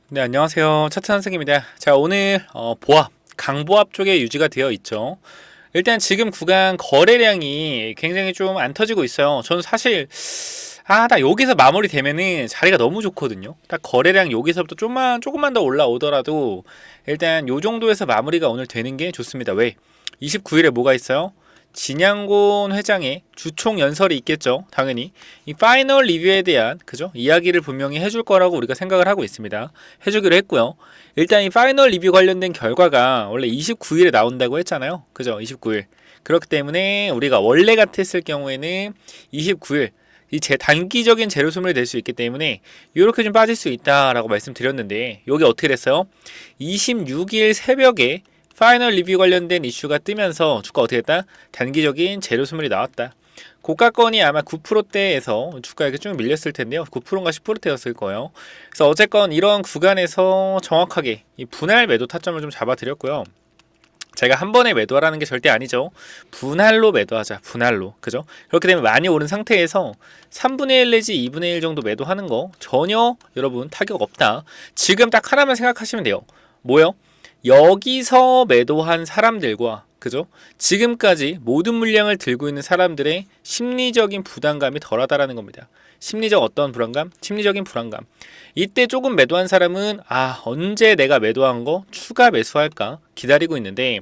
네, 안녕하세요. 차트 선생입니다. 자, 오늘 보합, 강보합 쪽에 유지가 되어 있죠. 일단 지금 구간 거래량이 굉장히 좀 안 터지고 있어요. 저는 사실 딱 여기서 마무리되면은 자리가 너무 좋거든요. 딱 거래량 여기서부터 조금만 더 올라오더라도 일단 요 정도에서 마무리가 오늘 되는 게 좋습니다. 왜? 29일에 뭐가 있어요? 진양곤 회장의 주총 연설이 있겠죠. 당연히 이 파이널 리뷰에 대한 그죠? 이야기를 분명히 해줄 거라고 우리가 생각을 하고 있습니다. 해주기로 했고요. 일단 이 파이널 리뷰 관련된 결과가 원래 29일에 나온다고 했잖아요. 그죠? 29일. 그렇기 때문에 우리가 원래 같았을 경우에는 29일 이 단기적인 재료 소멸이 될 수 있기 때문에 이렇게 좀 빠질 수 있다라고 말씀드렸는데 여기 어떻게 됐어요? 26일 새벽에 파이널 리뷰 관련된 이슈가 뜨면서 주가 어떻게 했다? 단기적인 재료 소멸이 나왔다. 고가권이 아마 9%대에서 주가가 이렇게 쭉 밀렸을 텐데요. 9%인가 10%대였을 거예요. 그래서 어쨌건 이런 구간에서 정확하게 이 분할 매도 타점을 좀 잡아드렸고요. 제가 한 번에 매도하라는 게 절대 아니죠. 분할로 매도하자. 분할로. 그죠? 그렇게 되면 많이 오른 상태에서 3분의 1 내지 2분의 1 정도 매도하는 거 전혀 여러분 타격 없다. 지금 딱 하나만 생각하시면 돼요. 뭐요? 여기서 매도한 사람들과 그죠? 지금까지 모든 물량을 들고 있는 사람들의 심리적인 부담감이 덜하다라는 겁니다. 심리적 어떤 불안감? 심리적인 불안감. 이때 조금 매도한 사람은 언제 내가 매도한 거 추가 매수할까 기다리고 있는데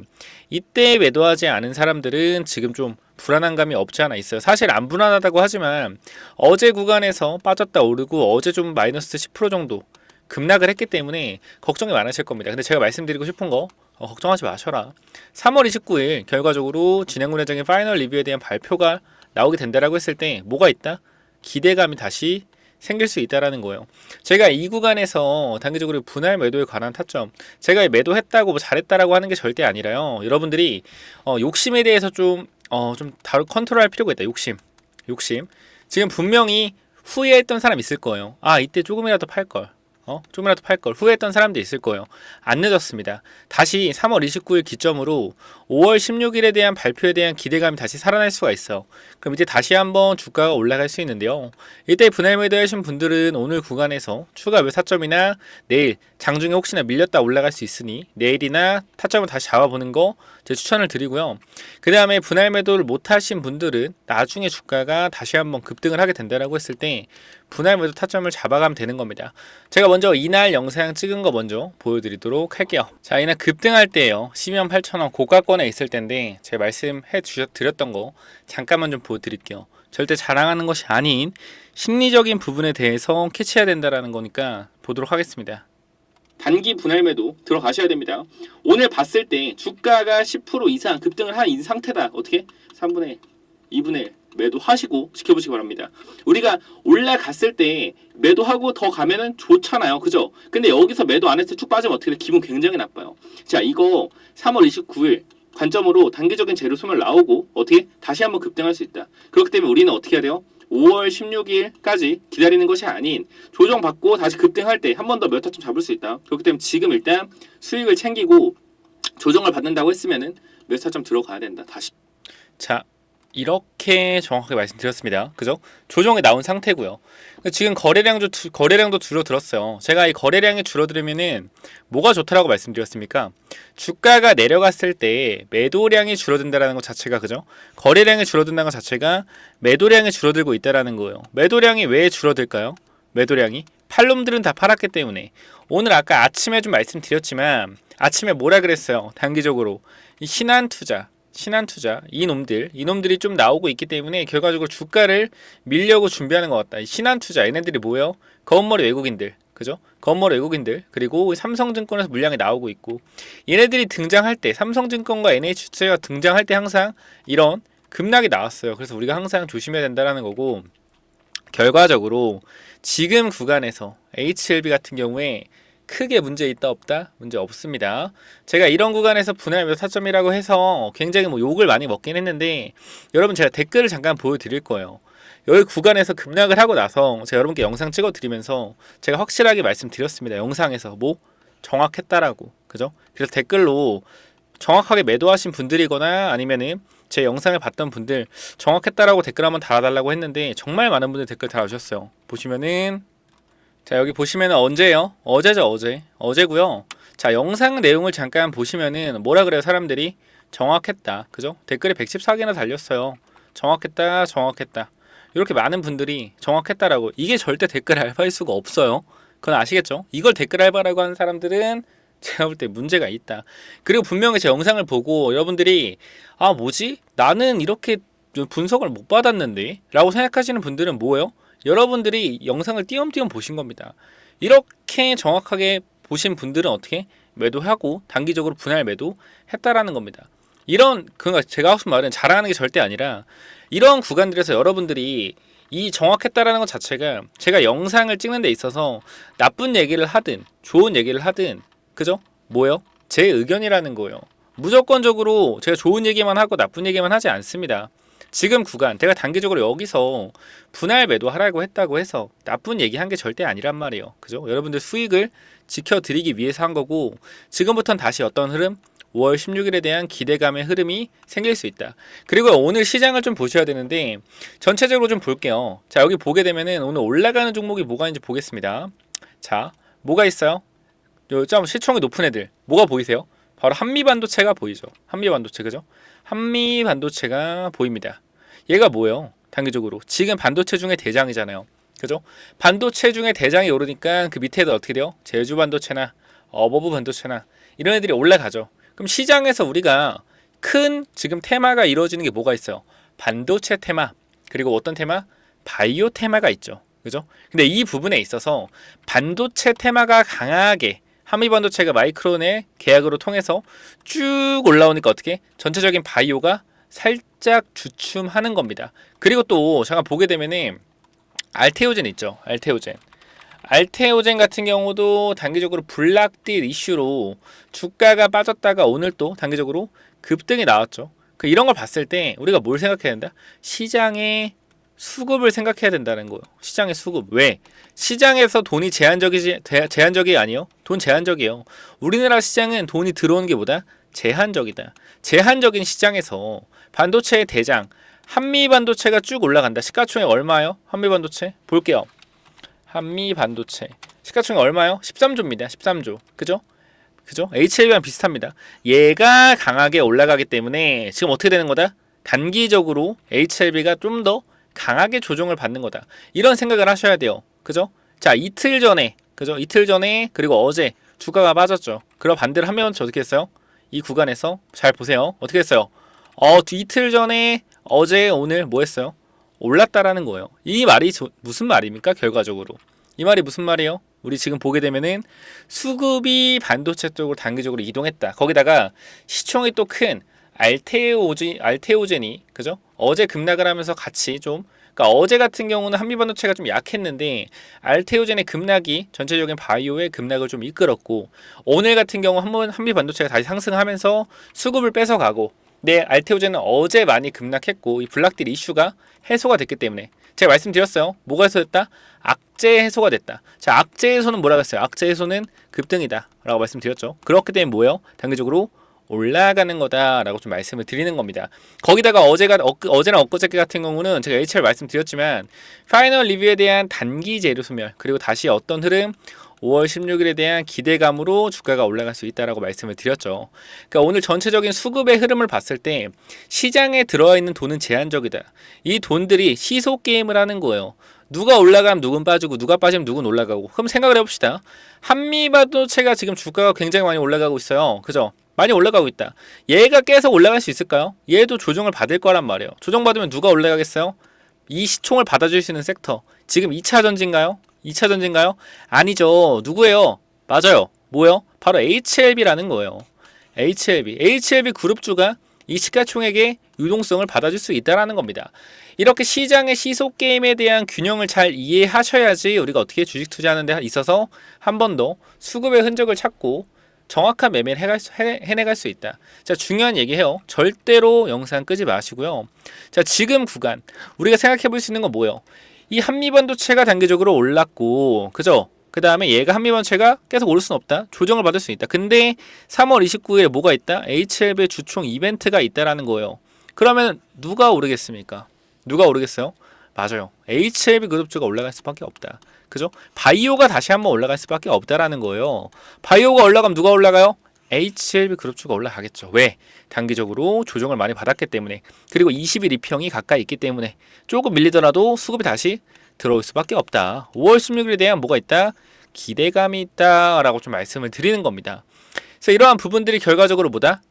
이때 매도하지 않은 사람들은 지금 좀 불안한 감이 없지 않아 있어요. 사실 안 불안하다고 하지만 어제 구간에서 빠졌다 오르고 어제 좀 마이너스 10% 정도 급락을 했기 때문에 걱정이 많으실 겁니다. 근데 제가 말씀드리고 싶은 거 걱정하지 마셔라. 3월 29일 결과적으로 진행군 회장의 파이널 리뷰에 대한 발표가 나오게 된다라고 했을 때 뭐가 있다? 기대감이 다시 생길 수 있다라는 거예요. 제가 이 구간에서 단기적으로 분할 매도에 관한 타점, 제가 매도했다고 뭐 잘했다라고 하는 게 절대 아니라요. 여러분들이 욕심에 대해서 좀 다루 컨트롤할 필요가 있다. 욕심. 지금 분명히 후회했던 사람 있을 거예요. 이때 조금이라도 팔 걸. 조금이라도 팔 걸 후회했던 사람도 있을 거예요. 안 늦었습니다. 다시 3월 29일 기점으로 5월 16일에 대한 발표에 대한 기대감이 다시 살아날 수가 있어요. 그럼 이제 다시 한번 주가가 올라갈 수 있는데요. 이때 분할 매도하신 분들은 오늘 구간에서 추가 매사점이나 내일 장중에 혹시나 밀렸다 올라갈 수 있으니 내일이나 타점을 다시 잡아보는 거 제 추천을 드리고요. 그 다음에 분할 매도를 못 하신 분들은 나중에 주가가 다시 한번 급등을 하게 된다라고 했을 때 분할 매도 타점을 잡아가면 되는 겁니다. 제가 먼저 이날 영상 찍은 거 먼저 보여드리도록 할게요. 자, 이날 급등할 때예요. 128,000원 고가권에 있을 텐데 제가 말씀해 드렸던 거 잠깐만 좀 보여드릴게요. 절대 자랑하는 것이 아닌 심리적인 부분에 대해서 캐치해야 된다라는 거니까 보도록 하겠습니다. 단기 분할 매도 들어가셔야 됩니다. 오늘 봤을 때 주가가 10% 이상 급등을 한 이 상태다. 어떻게? 3분의 2분의 1 매도하시고 지켜보시기 바랍니다. 우리가 올라갔을 때 매도하고 더 가면은 좋잖아요. 그죠? 근데 여기서 매도 안 했을 때 쭉 빠지면 어떻게 돼? 기분 굉장히 나빠요. 자, 이거 3월 29일 관점으로 단기적인 재료 소멸 나오고 어떻게 다시 한번 급등할 수 있다. 그렇기 때문에 우리는 어떻게 해야 돼요? 5월 16일까지 기다리는 것이 아닌 조정받고 다시 급등할 때 한 번 더 몇 타점 잡을 수 있다. 그렇기 때문에 지금 일단 수익을 챙기고 조정을 받는다고 했으면은 몇 타점 들어가야 된다. 다시. 자, 이렇게 정확하게 말씀드렸습니다. 그죠? 조정이 나온 상태고요. 지금 거래량도 줄어들었어요. 제가 이 거래량이 줄어들면은 뭐가 좋다라고 말씀드렸습니까? 주가가 내려갔을 때 매도량이 줄어든다라는 것 자체가 그죠? 거래량이 줄어든다는 것 자체가 매도량이 줄어들고 있다라는 거예요. 매도량이 왜 줄어들까요? 매도량이 팔놈들은 다 팔았기 때문에. 오늘 아까 아침에 좀 말씀드렸지만 아침에 뭐라 그랬어요? 단기적으로 이 신한투자 이놈들이 좀 나오고 있기 때문에 결과적으로 주가를 밀려고 준비하는 것 같다. 신한투자 얘네들이 뭐예요? 검은머리 외국인들, 그죠? 검은머리 외국인들 그리고 삼성증권에서 물량이 나오고 있고 얘네들이 등장할 때 삼성증권과 NH투자가 등장할 때 항상 이런 급락이 나왔어요. 그래서 우리가 항상 조심해야 된다는 거고 결과적으로 지금 구간에서 HLB 같은 경우에 크게 문제 있다 없다? 문제 없습니다. 제가 이런 구간에서 분할 매도 타점이라고 해서 굉장히 욕을 많이 먹긴 했는데 여러분 제가 댓글을 잠깐 보여드릴 거예요. 여기 구간에서 급락을 하고 나서 제가 여러분께 영상 찍어 드리면서 제가 확실하게 말씀드렸습니다. 영상에서 정확했다라고. 그죠? 그래서 댓글로 정확하게 매도하신 분들이거나 아니면은 제 영상을 봤던 분들 정확했다라고 댓글 한번 달아달라고 했는데 정말 많은 분들 댓글 달아주셨어요. 보시면은 자, 여기 보시면은 언제요? 어제죠, 어제. 어제고요. 자, 영상 내용을 잠깐 보시면은 뭐라 그래요, 사람들이? 정확했다. 그죠? 댓글에 114개나 달렸어요. 정확했다, 정확했다. 이렇게 많은 분들이 정확했다라고. 이게 절대 댓글 알바일 수가 없어요. 그건 아시겠죠? 이걸 댓글 알바라고 하는 사람들은 제가 볼 때 문제가 있다. 그리고 분명히 제 영상을 보고 여러분들이 아, 뭐지? 나는 이렇게 분석을 못 받았는데? 라고 생각하시는 분들은 뭐예요? 여러분들이 영상을 띄엄띄엄 보신 겁니다. 이렇게 정확하게 보신 분들은 어떻게 매도하고 단기적으로 분할 매도 했다라는 겁니다. 이런 그러니까 제가 하고 싶은 말은 자랑하는 게 절대 아니라 이런 구간들에서 여러분들이 이 정확했다라는 것 자체가 제가 영상을 찍는 데 있어서 나쁜 얘기를 하든 좋은 얘기를 하든 그죠? 뭐요? 제 의견이라는 거예요. 무조건적으로 제가 좋은 얘기만 하고 나쁜 얘기만 하지 않습니다. 지금 구간 제가 단기적으로 여기서 분할 매도하라고 했다고 해서 나쁜 얘기 한 게 절대 아니란 말이에요. 그죠? 여러분들 수익을 지켜드리기 위해서 한 거고 지금부터는 다시 어떤 흐름? 5월 16일에 대한 기대감의 흐름이 생길 수 있다. 그리고 오늘 시장을 좀 보셔야 되는데 전체적으로 좀 볼게요. 자, 여기 보게 되면은 오늘 올라가는 종목이 뭐가 있는지 보겠습니다. 자, 뭐가 있어요? 좀 시총이 높은 애들 뭐가 보이세요? 바로 한미반도체가 보이죠. 한미반도체 그죠? 한미반도체가 보입니다. 얘가 뭐예요? 단기적으로 지금 반도체 중에 대장이잖아요. 그죠? 반도체 중에 대장이 오르니까 그 밑에도 어떻게 돼요? 제주반도체나 어버브반도체나 이런 애들이 올라가죠. 그럼 시장에서 우리가 큰 지금 테마가 이루어지는 게 뭐가 있어요? 반도체 테마 그리고 어떤 테마? 바이오 테마가 있죠. 그죠? 근데 이 부분에 있어서 반도체 테마가 강하게 한미반도체가 마이크론의 계약으로 통해서 쭉 올라오니까 어떻게? 전체적인 바이오가 살짝 주춤하는 겁니다. 그리고 또 잠깐 보게 되면은 알테오젠 있죠. 알테오젠 같은 경우도 단기적으로 블락딜 이슈로 주가가 빠졌다가 오늘 또 단기적으로 급등이 나왔죠. 이런 걸 봤을 때 우리가 뭘 생각해야 된다? 시장의 수급을 생각해야 된다는 거예요. 시장의 수급. 왜? 시장에서 돈이 제한적이 아니요. 돈 제한적이에요. 우리나라 시장은 돈이 들어오는 게 뭐다? 제한적이다. 제한적인 시장에서 반도체의 대장 한미반도체가 쭉 올라간다. 시가총액 얼마요? 한미반도체 볼게요. 한미반도체 시가총액 얼마요? 13조입니다. 13조. 그죠? HLB랑 비슷합니다. 얘가 강하게 올라가기 때문에 지금 어떻게 되는 거다? 단기적으로 HLB가 좀 더 강하게 조정을 받는 거다. 이런 생각을 하셔야 돼요. 그죠? 자, 이틀 전에 그리고 어제 주가가 빠졌죠. 그럼 반대로 하면 어떻게 했어요? 이 구간에서 잘 보세요. 어떻게 했어요? 이틀 전에 어제 오늘 뭐 했어요? 올랐다라는 거예요. 이 말이 무슨 말입니까? 결과적으로 이 말이 무슨 말이에요? 우리 지금 보게 되면은 수급이 반도체 쪽으로 단기적으로 이동했다. 거기다가 시총이 또 큰 알테오젠이 그죠? 어제 급락을 하면서 같이 좀 그러니까 어제 같은 경우는 한미반도체가 좀 약했는데 알테오젠의 급락이 전체적인 바이오의 급락을 좀 이끌었고 오늘 같은 경우 한미반도체가 다시 상승하면서 수급을 뺏어가고 네, 알테오젠은 어제 많이 급락했고 이 블락딜 이슈가 해소가 됐기 때문에 제가 말씀드렸어요. 뭐가 해소됐다? 악재 해소가 됐다. 자, 악재 해소는 뭐라고 했어요? 악재 해소는 급등이다 라고 말씀드렸죠. 그렇기 때문에 뭐예요? 단기적으로 올라가는 거다라고 좀 말씀을 드리는 겁니다. 거기다가 어제나 엊그저께 같은 경우는 제가 HL 말씀드렸지만 파이널 리뷰에 대한 단기 재료 소멸 그리고 다시 어떤 흐름 5월 16일에 대한 기대감으로 주가가 올라갈 수 있다라고 말씀을 드렸죠. 그러니까 오늘 전체적인 수급의 흐름을 봤을 때 시장에 들어와 있는 돈은 제한적이다. 이 돈들이 시소 게임을 하는 거예요. 누가 올라가면 누군 빠지고 누가 빠지면 누군 올라가고. 그럼 생각을 해봅시다. 한미반도체가 지금 주가가 굉장히 많이 올라가고 있어요. 그죠? 많이 올라가고 있다. 얘가 계속 올라갈 수 있을까요? 얘도 조정을 받을 거란 말이에요. 조정받으면 누가 올라가겠어요? 이 시총을 받아줄 수 있는 섹터. 지금 2차 전지인가요? 2차 전지인가요? 아니죠. 누구예요? 맞아요. 뭐요? 바로 HLB라는 거예요. HLB 그룹주가 이 시가총액의 유동성을 받아줄 수 있다는 겁니다. 이렇게 시장의 시속 게임에 대한 균형을 잘 이해하셔야지 우리가 어떻게 주식 투자하는 데 있어서 한 번 더 수급의 흔적을 찾고 정확한 매매를 해내갈 수 있다. 자, 중요한 얘기해요. 절대로 영상 끄지 마시고요. 자, 지금 구간 우리가 생각해 볼 수 있는 건 뭐예요? 이 한미반도체가 단기적으로 올랐고, 그죠? 그 다음에 얘가 한미반도체가 계속 오를 수는 없다. 조정을 받을 수 있다. 근데 3월 29일에 뭐가 있다? HLB 주총 이벤트가 있다라는 거예요. 그러면 누가 오르겠습니까? 누가 오르겠어요? 맞아요. HLB 그룹주가 올라갈 수밖에 없다. 그죠? 바이오가 다시 한번 올라갈 수밖에 없다라는 거예요. 바이오가 올라가면 누가 올라가요? HLB 그룹주가 올라가겠죠. 왜? 단기적으로 조정을 많이 받았기 때문에, 그리고 20일 이평이 가까이 있기 때문에 조금 밀리더라도 수급이 다시 들어올 수밖에 없다. 5월 16일에 대한 뭐가 있다? 기대감이 있다라고 좀 말씀을 드리는 겁니다. 그래서 이러한 부분들이 결과적으로 뭐다?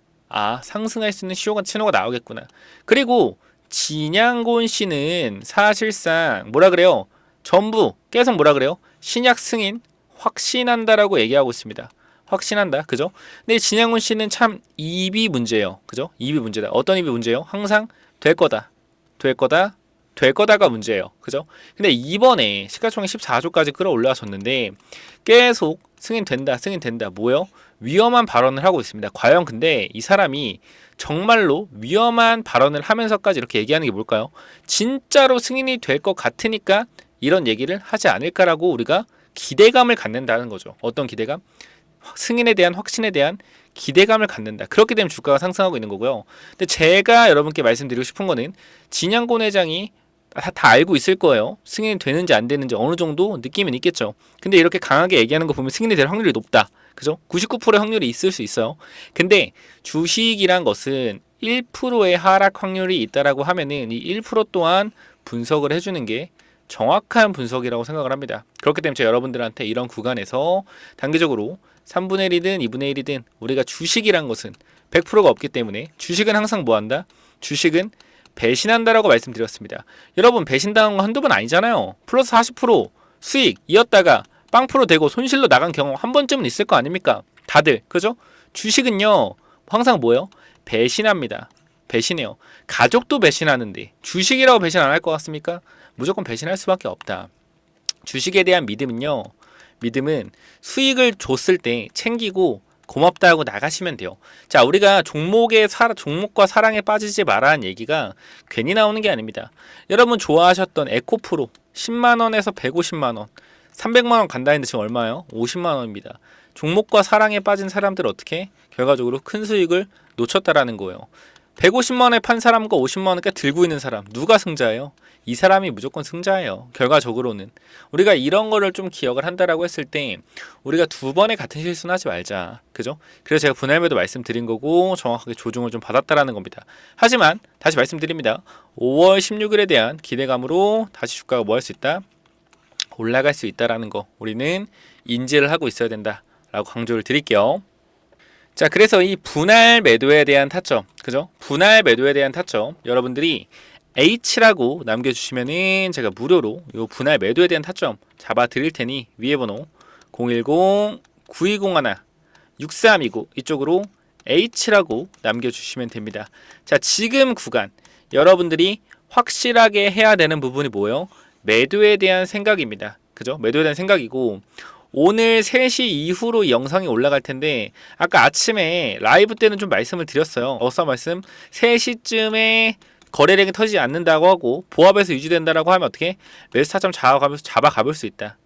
상승할 수 있는 신호가 나오겠구나. 그리고 진양곤 씨는 사실상 뭐라 그래요? 전부 계속 뭐라 그래요? 신약 승인 확신한다라고 얘기하고 있습니다. 확신한다. 그죠? 근데 진양곤 씨는 참 입이 문제예요. 그죠? 입이 문제다. 어떤 입이 문제예요? 항상 될 거다. 될 거다. 될 거다가 문제예요. 그죠? 근데 이번에 시가총액 14조까지 끌어올라졌는데 계속 승인된다. 뭐요? 위험한 발언을 하고 있습니다. 과연 근데 이 사람이 정말로 위험한 발언을 하면서까지 이렇게 얘기하는 게 뭘까요? 진짜로 승인이 될 것 같으니까 이런 얘기를 하지 않을까라고 우리가 기대감을 갖는다는 거죠. 어떤 기대감? 승인에 대한 확신에 대한 기대감을 갖는다. 그렇게 되면 주가가 상승하고 있는 거고요. 근데 제가 여러분께 말씀드리고 싶은 거는 진양곤 회장이 다 알고 있을 거예요. 승인이 되는지 안 되는지 어느 정도 느낌은 있겠죠. 근데 이렇게 강하게 얘기하는 거 보면 승인이 될 확률이 높다. 그죠? 99%의 확률이 있을 수 있어요. 근데 주식이란 것은 1%의 하락 확률이 있다라고 하면은 이 1% 또한 분석을 해주는 게 정확한 분석이라고 생각을 합니다. 그렇기 때문에 제가 여러분들한테 이런 구간에서 단기적으로 3분의 1이든 2분의 1이든 우리가 주식이란 것은 100%가 없기 때문에 주식은 항상 뭐한다? 주식은 배신한다라고 말씀드렸습니다. 여러분 배신당한 거 한두 번 아니잖아요. 플러스 40% 수익 이었다가 빵프로 되고 손실로 나간 경험 한 번쯤은 있을 거 아닙니까? 다들 그죠? 주식은요 항상 뭐예요? 배신합니다. 배신해요. 가족도 배신하는데 주식이라고 배신 안 할 것 같습니까? 무조건 배신할 수밖에 없다. 주식에 대한 믿음은 수익을 줬을 때 챙기고 고맙다 하고 나가시면 돼요. 자, 우리가 종목과 사랑에 빠지지 말라는 얘기가 괜히 나오는 게 아닙니다. 여러분 좋아하셨던 에코프로 10만원에서 150만원 300만원 간다 했는데 지금 얼마예요? 50만원입니다. 종목과 사랑에 빠진 사람들 어떻게? 결과적으로 큰 수익을 놓쳤다라는 거예요. 150만원에 판 사람과 50만원까지 들고 있는 사람 누가 승자예요? 이 사람이 무조건 승자예요. 결과적으로는 우리가 이런 거를 좀 기억을 한다라고 했을 때 우리가 두 번의 같은 실수는 하지 말자. 그죠? 그래서 제가 분할매도 말씀드린 거고 정확하게 조정을 좀 받았다라는 겁니다. 하지만 다시 말씀드립니다. 5월 16일에 대한 기대감으로 다시 주가가 뭐 할 수 있다? 올라갈 수 있다라는 거 우리는 인지를 하고 있어야 된다라고 강조를 드릴게요. 자, 그래서 이 분할 매도에 대한 타점, 그죠? 분할 매도에 대한 타점, 여러분들이 H라고 남겨주시면은 제가 무료로 이 분할 매도에 대한 타점 잡아 드릴 테니 위에 번호 010-9201-6329 이쪽으로 H라고 남겨주시면 됩니다. 자, 지금 구간 여러분들이 확실하게 해야 되는 부분이 뭐예요? 매도에 대한 생각입니다. 그죠? 매도에 대한 생각이고 오늘 3시 이후로 이 영상이 올라갈 텐데 아까 아침에 라이브 때는 좀 말씀을 드렸어요. 어서 말씀 3시쯤에 거래량이 터지지 않는다고 하고 보합에서 유지된다라고 하면 어떻게 매수 타점 잡아가볼 수 있다.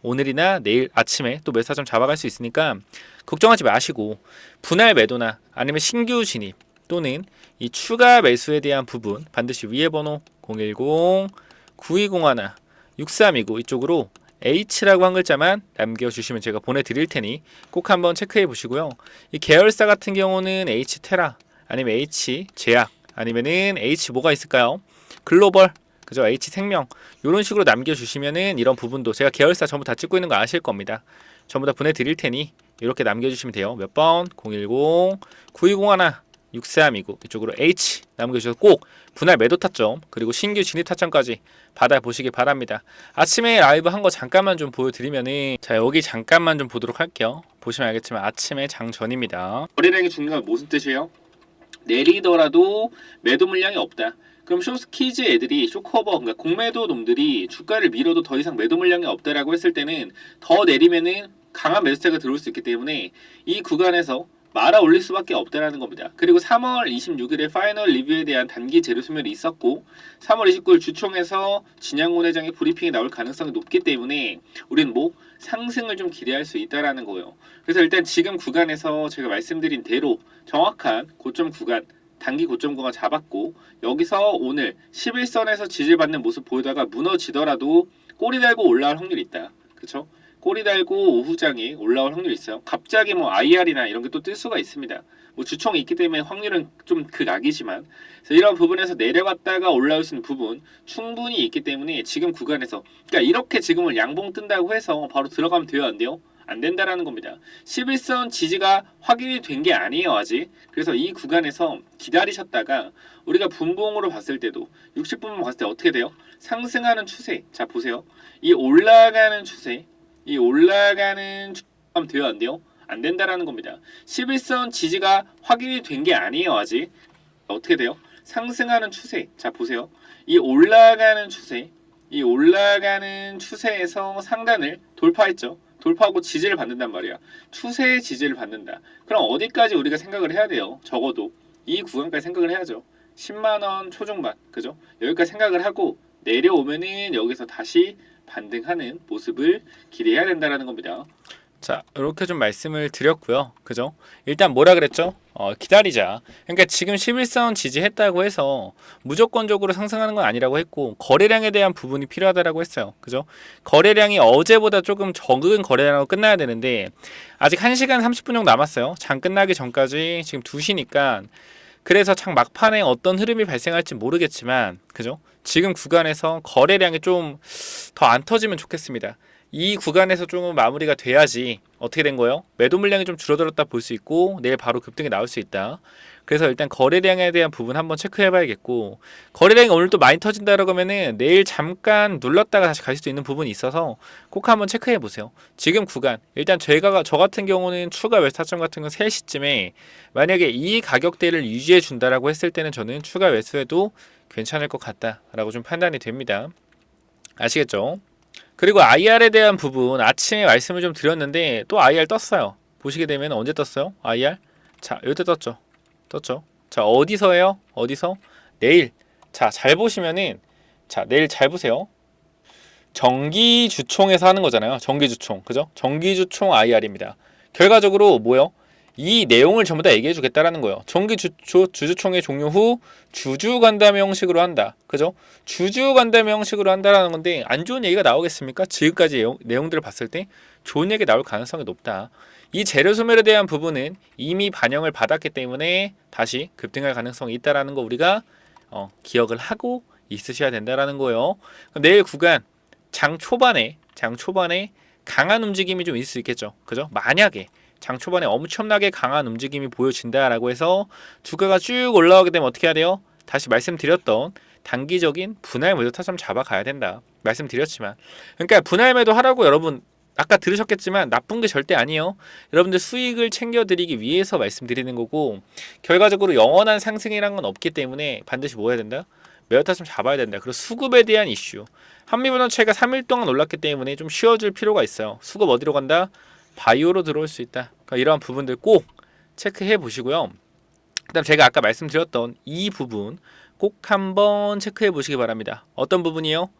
오늘이나 내일 아침에 또 매수 타점 잡아갈 수 있으니까 걱정하지 마시고 분할 매도나 아니면 신규 진입 또는 이 추가 매수에 대한 부분 반드시 위에 번호 010-9201-6329 이쪽으로 H라고 한 글자만 남겨주시면 제가 보내드릴 테니 꼭 한번 체크해 보시고요. 이 계열사 같은 경우는 H테라 아니면 H제약 아니면은 H 뭐가 있을까요? 글로벌, 그죠? H생명 이런 식으로 남겨주시면은 이런 부분도 제가 계열사 전부 다 찍고 있는 거 아실 겁니다. 전부 다 보내드릴 테니 이렇게 남겨주시면 돼요. 몇 번? 010-9201-6329 이쪽으로 H 남겨주셔서 꼭 분할 매도 타점 그리고 신규 진입 타점까지 받아보시기 바랍니다. 아침에 라이브 한 거 잠깐만 좀 보여드리면은 자 여기 잠깐만 좀 보도록 할게요. 보시면 알겠지만 아침에 장전입니다. 거래량이 죽는 건 무슨 뜻이에요? 내리더라도 매도 물량이 없다. 그럼 쇼스키즈 애들이 쇼커버 그러니까 공매도 놈들이 주가를 밀어도 더 이상 매도 물량이 없다라고 했을 때는 더 내리면은 강한 매수세가 들어올 수 있기 때문에 이 구간에서 말아 올릴 수밖에 없다라는 겁니다. 그리고 3월 26일에 파이널 리뷰에 대한 단기 재료 소멸이 있었고 3월 29일 주총에서 진양곤 회장의 브리핑이 나올 가능성이 높기 때문에 우리는 뭐 상승을 좀 기대할 수 있다라는 거예요. 그래서 일단 지금 구간에서 제가 말씀드린 대로 정확한 고점 구간 단기 고점 구간 잡았고 여기서 오늘 11선에서 지지받는 모습 보이다가 무너지더라도 꼬리 달고 올라갈 확률이 있다. 그쵸? 꼬리 달고 오후장에 올라올 확률이 있어요. 갑자기 뭐 IR이나 이런 게 또 뜰 수가 있습니다. 뭐 주총이 있기 때문에 확률은 좀 극악이지만, 그래서 이런 부분에서 내려갔다가 올라올 수 있는 부분 충분히 있기 때문에 지금 구간에서, 그러니까 이렇게 지금을 양봉 뜬다고 해서 바로 들어가면 돼요, 안 돼요? 안 된다라는 겁니다. 11선 지지가 확인이 된 게 아니에요, 아직. 그래서 이 구간에서 기다리셨다가 우리가 분봉으로 봤을 때도 60분만 봤을 때 어떻게 돼요? 상승하는 추세. 자, 보세요. 이 올라가는 추세. 이 올라가는 추세하면 돼요, 안 돼요? 안 된다라는 겁니다. 11선 지지가 확인이 된 게 아니에요, 아직. 어떻게 돼요? 상승하는 추세. 자, 보세요. 이 올라가는 추세. 이 올라가는 추세에서 상단을 돌파했죠. 돌파하고 지지를 받는단 말이야. 추세의 지지를 받는다. 그럼 어디까지 우리가 생각을 해야 돼요? 적어도 이 구간까지 생각을 해야죠. 10만원 초중반, 그죠? 여기까지 생각을 하고 내려오면은 여기서 다시 반등하는 모습을 기대해야 된다는 겁니다. 자, 이렇게 좀 말씀을 드렸고요. 그죠? 일단 뭐라 그랬죠? 기다리자. 그러니까 지금 11선 지지했다고 해서 무조건적으로 상승하는 건 아니라고 했고, 거래량에 대한 부분이 필요하다라고 했어요. 그죠? 거래량이 어제보다 조금 적은 거래량으로 끝나야 되는데 아직 1시간 30분 정도 남았어요. 장 끝나기 전까지. 지금 2시니까. 그래서 장 막판에 어떤 흐름이 발생할지 모르겠지만, 그죠? 지금 구간에서 거래량이 좀 더 안 터지면 좋겠습니다. 이 구간에서 좀 마무리가 돼야지. 어떻게 된 거예요? 매도 물량이 좀 줄어들었다 볼 수 있고 내일 바로 급등이 나올 수 있다. 그래서 일단 거래량에 대한 부분 한번 체크해 봐야겠고, 거래량이 오늘 또 많이 터진다라고 하면은 내일 잠깐 눌렀다가 다시 갈 수도 있는 부분이 있어서 꼭 한번 체크해 보세요. 지금 구간 일단 저 같은 경우는 추가 매수타점 같은 건 3시쯤에 만약에 이 가격대를 유지해 준다라고 했을 때는 저는 추가 매수해도 괜찮을 것 같다라고 좀 판단이 됩니다. 아시겠죠? 그리고 IR에 대한 부분 아침에 말씀을 좀 드렸는데 또 IR 떴어요. 보시게 되면 언제 떴어요? IR? 자, 이때 떴죠. 떴죠. 자, 어디서예요? 어디서? 내일. 자, 잘 보시면은, 자, 내일 잘 보세요. 정기주총에서 하는 거잖아요. 정기주총. 그죠? 정기주총 IR입니다. 결과적으로 뭐요? 이 내용을 전부 다 얘기해 주겠다라는 거예요. 주주총회 종료 후 주주간담회 형식으로 한다. 그죠? 주주간담회 형식으로 한다라는 건데 안 좋은 얘기가 나오겠습니까? 지금까지 내용들을 봤을 때 좋은 얘기 나올 가능성이 높다. 이 재료 소멸에 대한 부분은 이미 반영을 받았기 때문에 다시 급등할 가능성이 있다라는 거 우리가 기억을 하고 있으셔야 된다라는 거예요. 내일 구간 장 초반에 강한 움직임이 좀 있을 수 있겠죠. 그죠? 만약에 장 초반에 엄청나게 강한 움직임이 보여진다라고 해서 주가가 쭉 올라오게 되면 어떻게 해야 돼요? 다시 말씀드렸던 단기적인 분할 매도 타점 잡아가야 된다. 말씀드렸지만, 그러니까 분할 매도 하라고 여러분 아까 들으셨겠지만 나쁜 게 절대 아니에요. 여러분들 수익을 챙겨드리기 위해서 말씀드리는 거고, 결과적으로 영원한 상승이란 건 없기 때문에 반드시 뭐 해야 된다? 매도 타점 잡아야 된다. 그리고 수급에 대한 이슈. 한미반도체가 3일 동안 올랐기 때문에 좀 쉬어줄 필요가 있어요. 수급 어디로 간다? 바이오로 들어올 수 있다. 그러니까 이러한 부분들 꼭 체크해 보시고요. 그다음 제가 아까 말씀드렸던 이 부분 꼭 한번 체크해 보시기 바랍니다. 어떤 부분이요?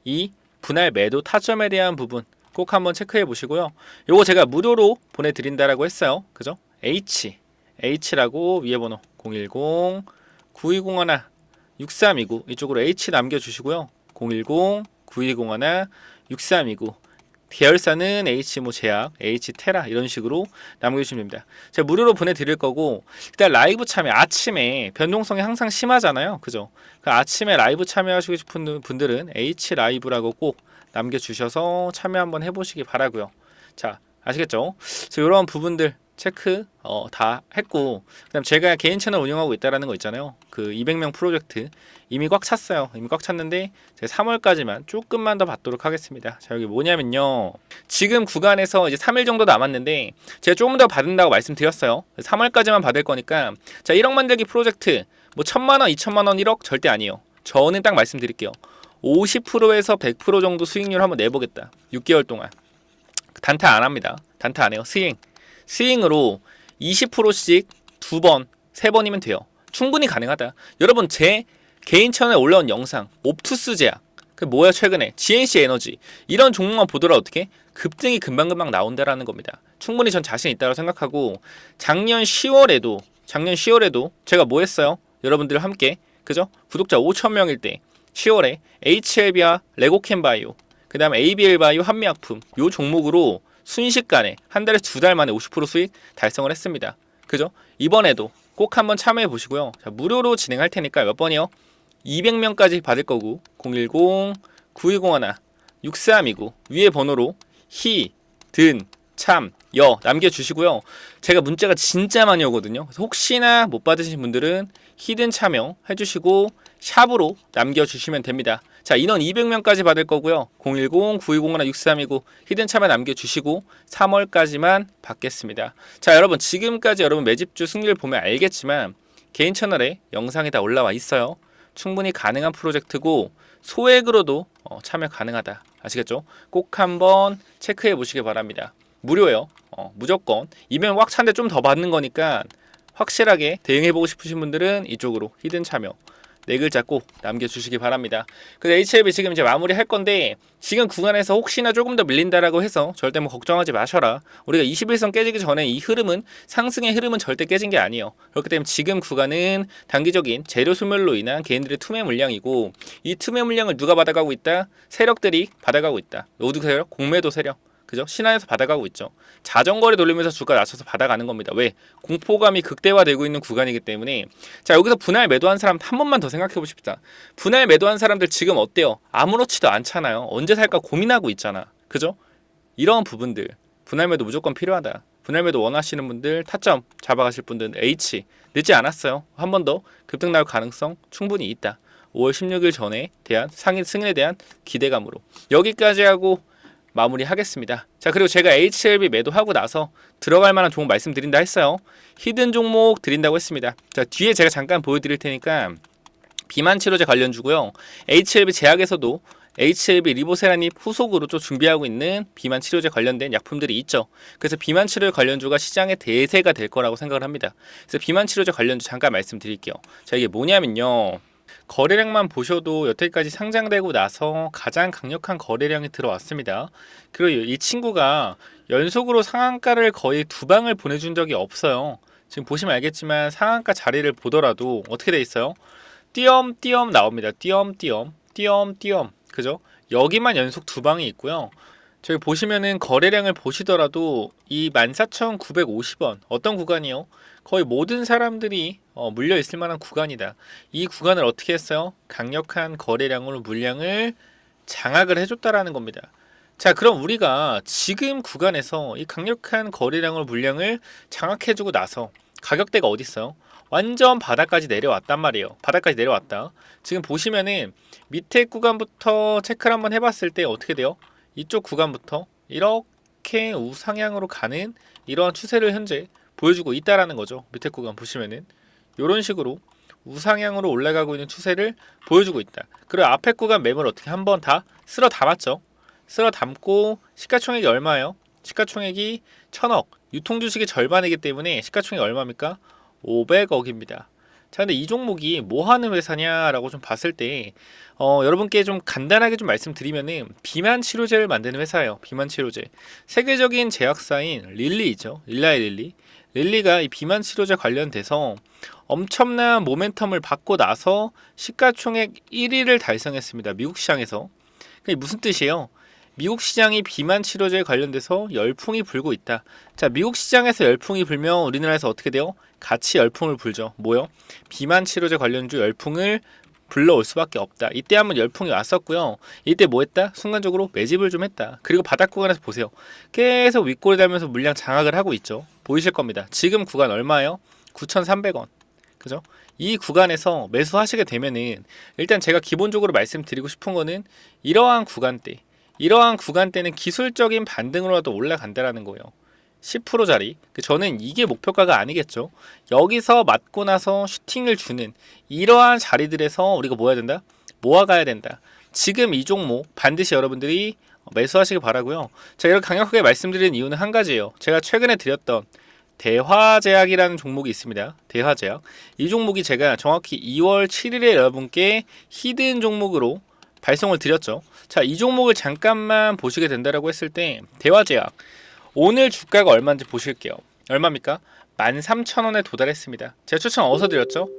이 분할 매도 타점에 대한 부분 꼭 한번 체크해 보시고요. 요거 제가 무료로 보내드린다라고 했어요. 그죠? H라고 위에 번호 010-9201-6329 이쪽으로 H 남겨주시고요. 010-9201-6329 계열사는 H모 제약, H테라 이런 식으로 남겨주시면 됩니다. 제가 무료로 보내드릴 거고, 일단 라이브 참여 아침에 변동성이 항상 심하잖아요. 그죠? 그 아침에 라이브 참여하시고 싶은 분들은 H라이브라고 꼭 남겨주셔서 참여 한번 해보시기 바라고요. 자, 아시겠죠? 그래서 이런 부분들 체크 다 했고, 그다음 제가 개인 채널 운영하고 있다라는 거 있잖아요. 그 200명 프로젝트 이미 꽉 찼어요. 이미 꽉 찼는데 제가 3월까지만 조금만 더 받도록 하겠습니다. 자, 여기 뭐냐면요. 지금 구간에서 이제 3일 정도 남았는데 제가 조금 더 받는다고 말씀드렸어요. 3월까지만 받을 거니까, 자, 1억 만들기 프로젝트 뭐 1,000만 원, 2,000만 원, 1억 절대 아니에요. 저는 딱 말씀드릴게요. 50%에서 100% 정도 수익률 한번 내보겠다. 6개월 동안. 단타 안 합니다. 단타 안 해요. 스윙으로 20%씩 2번, 3번이면 돼요. 충분히 가능하다. 여러분 제 개인 채널에 올라온 영상 옵투스 제약, 그 뭐야 최근에 GNC 에너지 이런 종목만 보더라도 어떻게 급등이 금방금방 나온다라는 겁니다. 충분히 전 자신 있다고 생각하고, 작년 10월에도 제가 뭐 했어요? 여러분들 함께, 그죠? 구독자 5,000명일 때 10월에 HLB와 레고캠바이오 그 다음 ABL바이오 한미약품 요 종목으로 순식간에 한 달에 2달 만에 50% 수익 달성을 했습니다. 그죠? 이번에도 꼭 한번 참여해 보시고요. 자, 무료로 진행할 테니까 몇 번이요? 200명까지 받을 거고 010-9201-6329 위에 번호로 희, 든, 참, 여 남겨주시고요. 제가 문자가 진짜 많이 오거든요. 그래서 혹시나 못 받으신 분들은 히든 참여 해주시고 샵으로 남겨주시면 됩니다. 자, 인원 200명까지 받을 거고요. 010-9201-6329 히든 참여 남겨주시고 3월까지만 받겠습니다. 자, 여러분 지금까지 여러분 매집주 승률 보면 알겠지만 개인 채널에 영상이 다 올라와 있어요. 충분히 가능한 프로젝트고 소액으로도 참여 가능하다. 아시겠죠? 꼭 한번 체크해 보시기 바랍니다. 무료예요. 무조건. 이면 확 찬데 좀 더 받는 거니까 확실하게 대응해 보고 싶으신 분들은 이쪽으로 히든 참여 네 글자 꼭 남겨주시기 바랍니다. 그래서 HLB 지금 이제 마무리 할 건데 지금 구간에서 혹시나 조금 더 밀린다라고 해서 절대 뭐 걱정하지 마셔라. 우리가 21선 깨지기 전에 이 흐름은 상승의 흐름은 절대 깨진 게 아니에요. 그렇기 때문에 지금 구간은 단기적인 재료 소멸로 인한 개인들의 투매 물량이고 이 투매 물량을 누가 받아가고 있다? 세력들이 받아가고 있다. 노드 세력, 공매도 세력. 그죠? 신한에서 받아가고 있죠. 자전거를 돌리면서 주가 낮춰서 받아가는 겁니다. 왜? 공포감이 극대화되고 있는 구간이기 때문에. 자, 여기서 분할 매도한 사람 한 번만 더 생각해 보십시다. 분할 매도한 사람들 지금 어때요? 아무렇지도 않잖아요. 언제 살까 고민하고 있잖아. 그죠? 이런 부분들 분할 매도 무조건 필요하다. 분할 매도 원하시는 분들 타점 잡아가실 분들은 H 늦지 않았어요. 한 번 더 급등 나올 가능성 충분히 있다. 5월 16일 전에 대한 승인에 대한 기대감으로 여기까지 하고 마무리하겠습니다. 자, 그리고 제가 HLB 매도하고 나서 들어갈 만한 종목 말씀드린다 했어요. 히든 종목 드린다고 했습니다. 자, 뒤에 제가 잠깐 보여드릴 테니까 비만 치료제 관련주고요. HLB 제약에서도 HLB 리보세라닙 후속으로 좀 준비하고 있는 비만 치료제 관련된 약품들이 있죠. 그래서 비만 치료 관련주가 시장의 대세가 될 거라고 생각을 합니다. 그래서 비만 치료제 관련주 잠깐 말씀드릴게요. 자, 이게 뭐냐면요. 거래량만 보셔도 여태까지 상장되고 나서 가장 강력한 거래량이 들어왔습니다. 그리고 이 친구가 연속으로 상한가를 거의 2방을 보내준 적이 없어요. 지금 보시면 알겠지만 상한가 자리를 보더라도 어떻게 돼 있어요? 띄엄띄엄 나옵니다. 띄엄띄엄 띄엄띄엄 그죠? 여기만 연속 2방이 있고요. 저기 보시면은 거래량을 보시더라도 이 14,950원 어떤 구간이요? 거의 모든 사람들이 물려 있을 만한 구간이다. 이 구간을 어떻게 했어요? 강력한 거래량으로 물량을 장악을 해줬다라는 겁니다. 자, 그럼 우리가 지금 구간에서 이 강력한 거래량으로 물량을 장악해주고 나서 가격대가 어디 있어요? 완전 바닥까지 내려왔단 말이에요. 바닥까지 내려왔다. 지금 보시면은 밑에 구간부터 체크를 한번 해봤을 때 어떻게 돼요? 이쪽 구간부터 이렇게 우상향으로 가는 이러한 추세를 현재 보여주고 있다라는 거죠. 밑에 구간 보시면은 이런 식으로 우상향으로 올라가고 있는 추세를 보여주고 있다. 그리고 앞에 구간 매물 어떻게 한번 다 쓸어 담았죠. 쓸어 담고 시가총액이 얼마예요? 시가총액이 1,000억. 유통주식의 절반이기 때문에 시가총액이 얼마입니까? 500억입니다. 자, 근데 이 종목이 뭐 하는 회사냐라고 좀 봤을 때 여러분께 좀 간단하게 좀 말씀드리면은 비만 치료제를 만드는 회사예요. 비만 치료제. 세계적인 제약사인 릴리죠. 릴라의 릴리. 릴리가 이 비만 치료제 관련돼서 엄청난 모멘텀을 받고 나서 시가총액 1위를 달성했습니다. 미국 시장에서. 그게 무슨 뜻이에요? 미국 시장이 비만 치료제에 관련돼서 열풍이 불고 있다. 자, 미국 시장에서 열풍이 불면 우리나라에서 어떻게 돼요? 같이 열풍을 불죠. 뭐요? 비만 치료제 관련주 열풍을 불러올 수밖에 없다. 이때 한번 열풍이 왔었고요. 이때 뭐 했다? 순간적으로 매집을 좀 했다. 그리고 바닥 구간에서 보세요. 계속 윗골이 달면서 물량 장악을 하고 있죠. 보이실 겁니다. 지금 구간 얼마예요? 9,300원. 그죠? 이 구간에서 매수하시게 되면은 일단 제가 기본적으로 말씀드리고 싶은 거는 이러한 구간대는 기술적인 반등으로라도 올라간다라는 거예요. 10%짜리. 저는 이게 목표가가 아니겠죠. 여기서 맞고 나서 슈팅을 주는 이러한 자리들에서 우리가 뭐 해야 된다? 모아가야 된다. 지금 이 종목 반드시 여러분들이 매수하시길 바라고요. 제가 이렇게 강력하게 말씀드리는 이유는 한 가지예요. 제가 최근에 드렸던 대화제약이라는 종목이 있습니다. 대화제약. 이 종목이 제가 정확히 2월 7일에 여러분께 히든 종목으로 발송을 드렸죠. 자, 이 종목을 잠깐만 보시게 된다라고 했을 때 대화제약 오늘 주가가 얼마인지 보실게요. 얼마입니까? 13,000원에 도달했습니다. 제가 추천 어디서 드렸죠?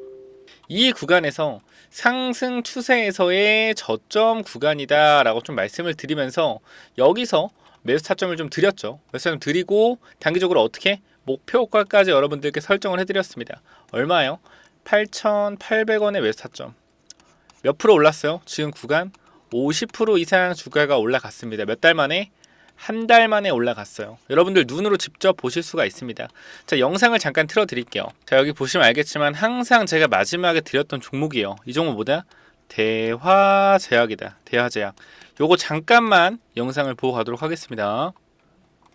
이 구간에서 상승 추세에서의 저점 구간이다 라고 좀 말씀을 드리면서 여기서 매수 타점을 좀 드렸죠. 매수 타점 드리고 단기적으로 어떻게 목표가까지 여러분들께 설정을 해드렸습니다. 얼마요? 8,800원의 매수 타점. 몇 프로 올랐어요? 지금 구간 50% 이상 주가가 올라갔습니다. 몇 달 만에? 한 달 만에 올라갔어요. 여러분들 눈으로 직접 보실 수가 있습니다. 자, 영상을 잠깐 틀어 드릴게요. 자, 여기 보시면 알겠지만 항상 제가 마지막에 드렸던 종목이에요. 이 종목 뭐다? 대화제약이다. 대화제약. 요거 잠깐만 영상을 보고 가도록 하겠습니다.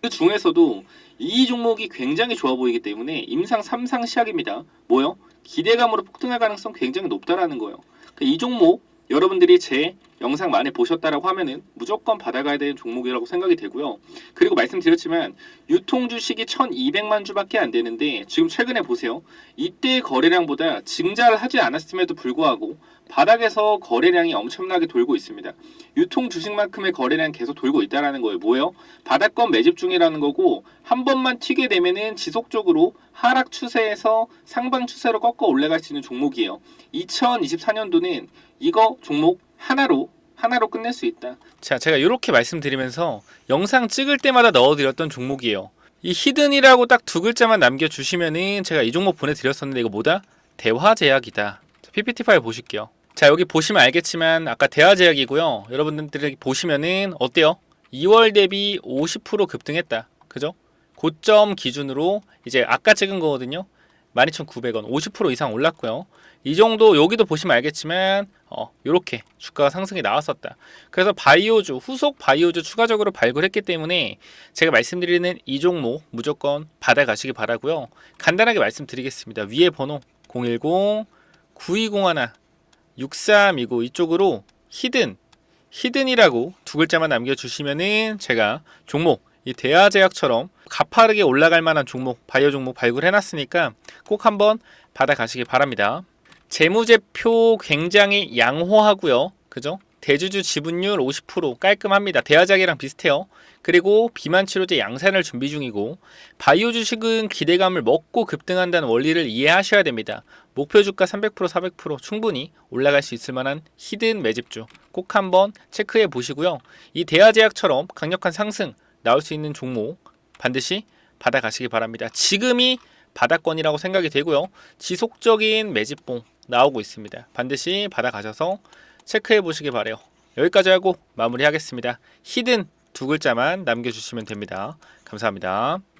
그 중에서도 이 종목이 굉장히 좋아 보이기 때문에 임상 3상 시작입니다. 뭐요? 기대감으로 폭등할 가능성 굉장히 높다라는 거예요. 이 종목 여러분들이 제 영상 많이 보셨다라고 하면은 무조건 받아가야 되는 종목이라고 생각이 되고요. 그리고 말씀드렸지만 유통 주식이 1,200만 주밖에 안 되는데 지금 최근에 보세요. 이때 거래량보다 증자를 하지 않았음에도 불구하고 바닥에서 거래량이 엄청나게 돌고 있습니다. 유통 주식만큼의 거래량 계속 돌고 있다라는 거예요. 뭐예요? 바닥권 매집 중이라는 거고 한 번만 튀게 되면은 지속적으로 하락 추세에서 상방 추세로 꺾어 올라갈 수 있는 종목이에요. 2024년도는 이거 종목 하나로 끝낼 수 있다. 자, 제가 이렇게 말씀드리면서 영상 찍을 때마다 넣어드렸던 종목이에요. 이 히든이라고 딱 두 글자만 남겨주시면은 제가 이 종목 보내드렸었는데 이거 뭐다? 대화제약이다. PPT 파일 보실게요. 자, 여기 보시면 알겠지만 아까 대화제약이고요. 여러분들이 보시면은 어때요? 2월 대비 50% 급등했다. 그죠? 고점 기준으로 이제 아까 찍은 거거든요. 12,900원 50% 이상 올랐고요. 이 정도 여기도 보시면 알겠지만 이렇게 주가가 상승이 나왔었다. 그래서 바이오주 후속 바이오주 추가적으로 발굴했기 때문에 제가 말씀드리는 이 종목 무조건 받아가시기 바라고요. 간단하게 말씀드리겠습니다. 위에 번호 010-9201-6329 이쪽으로 히든이라고 두 글자만 남겨주시면은 제가 종목 이 대화제약처럼 가파르게 올라갈 만한 종목, 바이오 종목 발굴해놨으니까 꼭 한번 받아가시기 바랍니다. 재무제표 굉장히 양호하고요. 그죠? 대주주 지분율 50% 깔끔합니다. 대화제약이랑 비슷해요. 그리고 비만치료제 양산을 준비 중이고 바이오 주식은 기대감을 먹고 급등한다는 원리를 이해하셔야 됩니다. 목표 주가 300% 400% 충분히 올라갈 수 있을 만한 히든 매집주 꼭 한번 체크해 보시고요. 이 대화제약처럼 강력한 상승 나올 수 있는 종목 반드시 받아가시기 바랍니다. 지금이 바닥권이라고 생각이 되고요. 지속적인 매집봉 나오고 있습니다. 반드시 받아가셔서 체크해 보시기 바래요. 여기까지 하고 마무리하겠습니다. 히든 두 글자만 남겨주시면 됩니다. 감사합니다.